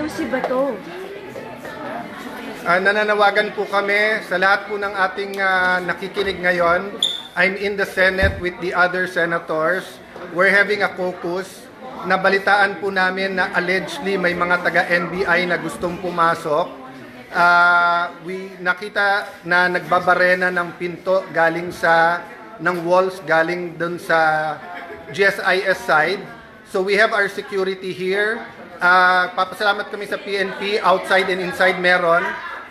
daw si Bato. Nananawagan po kami sa lahat po ng ating nakikinig ngayon. I'm in the Senate with the other senators. We're having a caucus. Nabalitaan po namin na allegedly may mga taga-NBI na gustong pumasok. Nakita na nagbabarena ng pinto galing ng walls galing dun sa GSIS side. So we have our security here. Papasalamat kami sa PNP, outside and inside meron.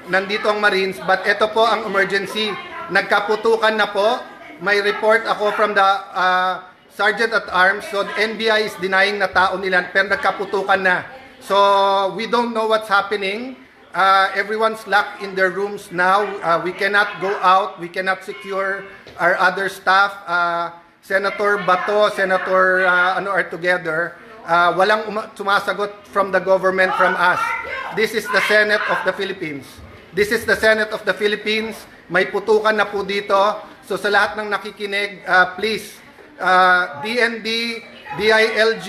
Nandito ang Marines, but ito po ang emergency. Nagkaputukan na po. May report ako from the Sergeant at Arms. So the NBI is denying na tao nila, pero nagkaputukan na. So we don't know what's happening. Everyone's locked in their rooms now. We cannot go out. We cannot secure our other staff. Senator Bato, Senator are together. Walang sumasagot from the government, from us. This is the Senate of the Philippines. This is the Senate of the Philippines. May putukan na po dito. So sa lahat ng nakikinig, please, DND, DILG,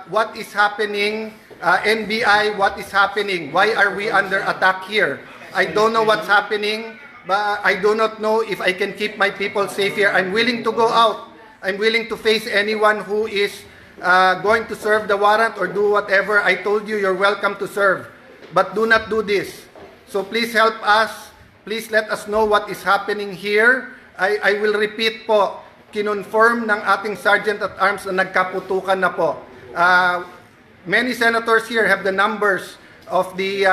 what is happening? NBI, what is happening? Why are we under attack here? I don't know what's happening, but I do not know if I can keep my people safe here. I'm willing to go out. I'm willing to face anyone who is going to serve the warrant or do whatever. I told you, you're welcome to serve. But do not do this. So please help us. Please let us know what is happening here. I will repeat po, kinonfirm ng ating Sergeant at Arms na nagkaputukan na po. Many senators here have the numbers of the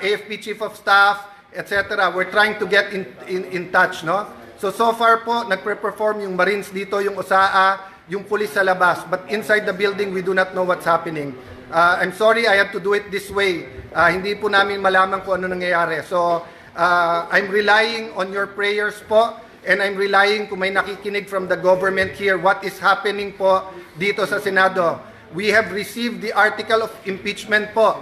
AFP Chief of Staff, etc. We're trying to get in touch, no? So far po, nagpe-perform yung Marines dito, yung OSAA, yung police sa labas. But inside the building, we do not know what's happening. I'm sorry I have to do it this way. Hindi po namin malaman kung ano nangyayari. So, I'm relying on your prayers po, and I'm relying kung may nakikinig from the government here, what is happening po dito sa Senado. We have received the article of impeachment po.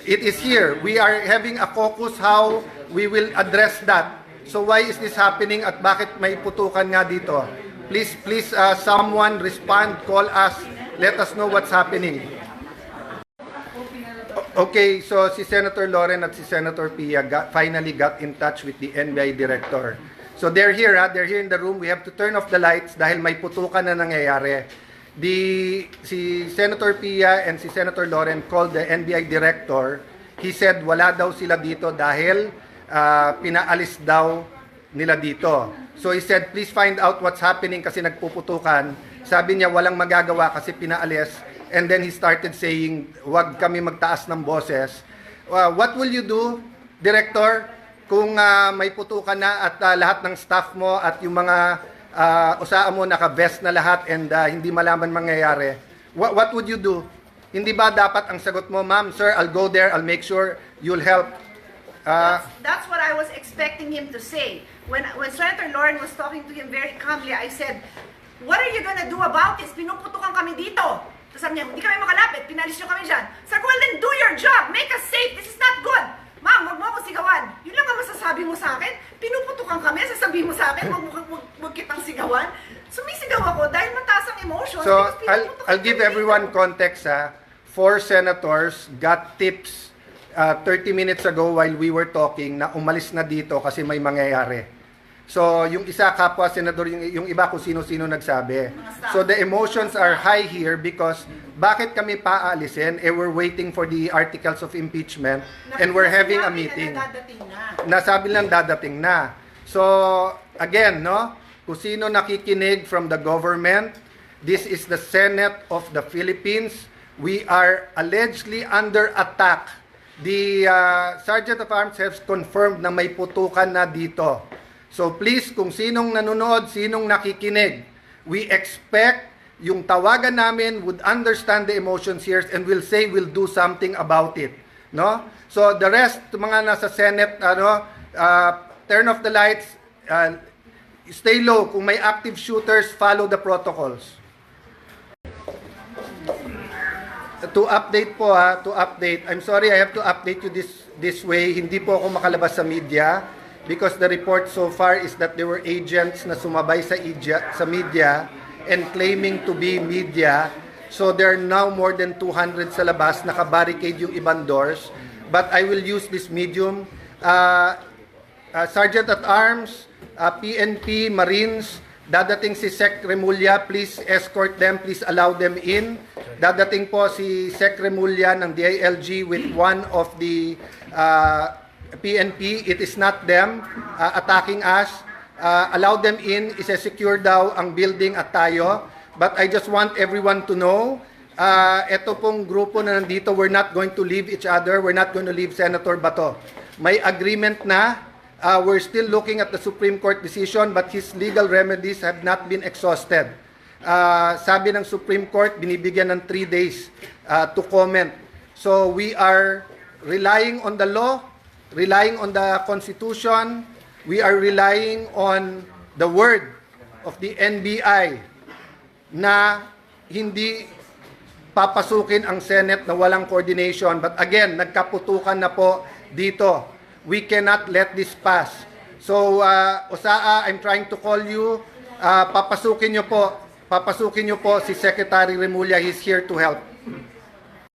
It is here. We are having a caucus how we will address that. So why is this happening at bakit may putukan nga dito? Please, someone respond, call us, let us know what's happening. Okay, so si Senator Loren at si Senator Pia finally got in touch with the NBI director. So they're here, they're here in the room. We have to turn off the lights dahil may putukan na nangyayari. Si Senator Pia and si Senator Loren called the NBI director. He said wala daw sila dito dahil pinaalis daw nila dito. So he said, please find out what's happening kasi nagpuputukan. Sabi niya walang magagawa kasi pinaalis. And then he started saying, wag kami magtaas ng boses. What will you do, Director, kung may putukan na at lahat ng staff mo at yung mga usaa mo naka-vest na lahat and hindi malaman mangyayari? What would you do? Hindi ba dapat ang sagot mo, ma'am, sir, I'll go there, I'll make sure you'll help? That's what I was expecting him to say. When Senator Loren was talking to him very calmly, I said, what are you gonna do about this? Pinuputukan kami dito. Tapos sabi niya, hindi kami makalapit, pinalis nyo kami dyan. Sabi ko, well then do your job, make us safe, this is not good. Ma'am, wag mo ako sigawan. Yun lang ang masasabi mo sa akin. Pinuputukan kami, sasabihin mo sa akin, wag kitang sigawan. Sumisigaw ako dahil mataas ang emotion. So, I'll give everyone context. 4 senators got tips 30 minutes ago while we were talking na umalis na dito kasi may mangyayari. So, yung isa kapwa senador, yung iba kung sino-sino nagsabi. So, the emotions are high here because bakit kami paalisin? We're waiting for the articles of impeachment and we're having a meeting. Nasabi lang dadating na. So, again, no? Kung sino nakikinig from the government, this is the Senate of the Philippines. We are allegedly under attack. The Sergeant of Arms has confirmed na may putukan na dito. So please, kung sinong nanonood, sinong nakikinig, we expect yung tawagan namin would understand the emotions here and will say we'll do something about it. No? So the rest, mga nasa Senate, turn off the lights, stay low. Kung may active shooters, follow the protocols. To update po to update. I'm sorry I have to update you this way. Hindi po ako makalabas sa media. Because the report so far is that there were agents na sumabay sa media and claiming to be media So there are now more than 200 sa labas, naka-barricade yung ibang doors. But I will use this medium. Sergeant at Arms, PNP, Marines, dadating si Sec Remulla, please escort them, please allow them in. Dadating po si Sec Remulla ng DILG with one of the PNP. It is not them attacking us. Allow them in, isa-secure daw ang building at tayo. But I just want everyone to know, ito pong grupo na nandito, we're not going to leave each other, we're not going to leave Senator Bato. May agreement na, we're still looking at the Supreme Court decision, but his legal remedies have not been exhausted. Sabi ng Supreme Court, binibigyan ng 3 days to comment. So we are relying on the law, relying on the Constitution, we are relying on the word of the NBI na hindi papasukin ang Senate na walang coordination. But again, nagkaputukan na po dito. We cannot let this pass. So, Osaa, I'm trying to call you. Papasukin nyo po si Secretary Remulla. He's here to help.